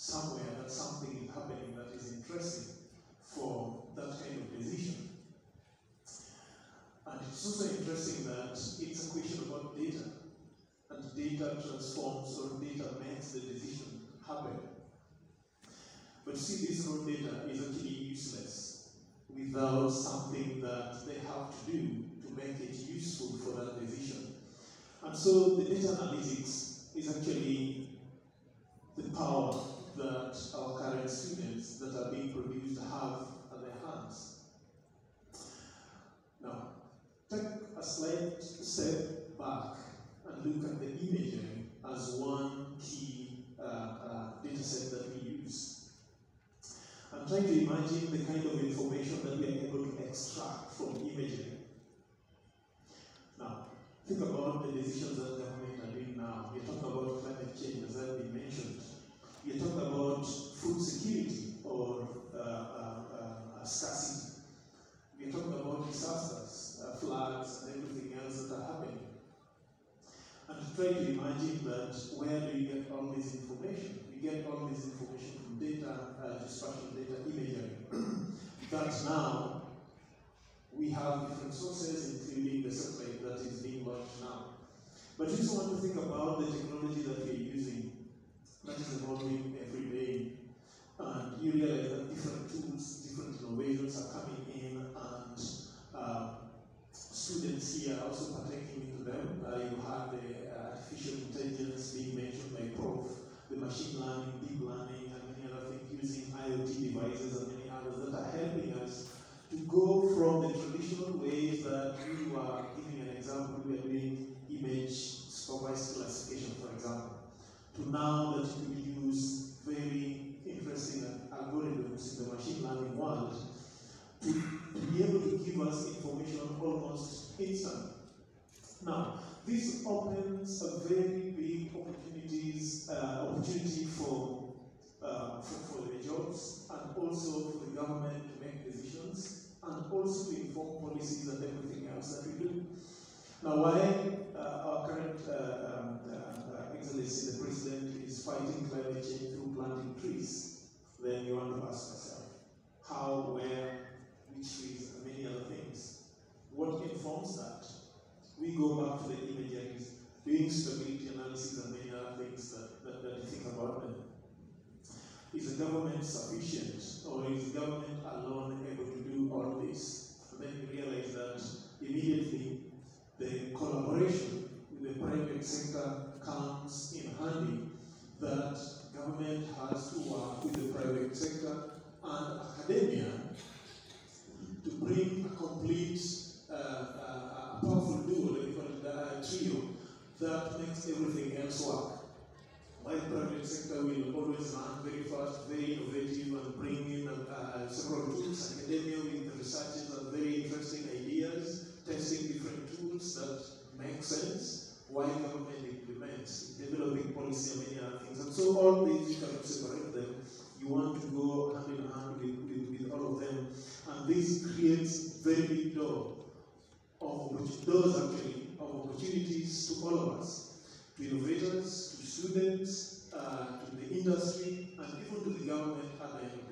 somewhere that something is happening that is interesting for that kind of decision. And it's also interesting that it's a question about data, and data transforms or data makes the decision happen. But see, this raw data is actually useless without something that they have to do to make it useful for that decision. And so the data analytics is actually the power that our current students that are being produced have at their hands. Now, take a slight step back and look at the imagery as one key data set that we use. I'm trying to imagine the kind of information that we are able to extract from imagery. Now, think about the decisions that government are doing now. We're talking about climate change, as I've been mentioned. We're talking about food security or scarcity. We're talking about disasters, floods, and everything else that are happening. And try to imagine that where do you get all this information? You get all this information from data, spatial data imagery. That now we have different sources, including the satellite that is being launched now. But you also want to think about the technology that we're using that is evolving every day. And you realize that different tools, different innovations are coming in, and students here are also partaking into them. You have the artificial intelligence being mentioned by Prof, the machine learning, deep learning, and many other things using IoT devices and many others that are helping us to go from the traditional ways that we were giving an example, we are doing image supervised classification, for example, to now that we use very interesting algorithms in the machine learning world to be able to give us information almost instantly. Now, this opens a very big opportunity for the jobs, and also for the government to make decisions, and also to inform policies and everything else that we do. Now, while our current Excellency, the President, is fighting climate change through planting trees, then you want to ask yourself, how, where, which trees, and many other things. What informs that? We go back to the imageries, doing stability analysis and many other things that you think about them. Is the government sufficient, or is the government alone able to do all this? And then you realize that immediately the collaboration with the private sector comes in handy, that government has to work with the private sector and academia to bring a complete, powerful duo, like we call it a trio, that makes everything else work. While private sector will always run very fast, very innovative, and bring in several tools, academia with the researchers and very interesting ideas, testing different tools that make sense, while government implements, developing policy and many other things. And so all these, you cannot separate them. You want to go hand in hand with all of them. And this creates very big doors of opportunities to all of us, to innovators, to students, to the industry, and even to the government at the end of the day.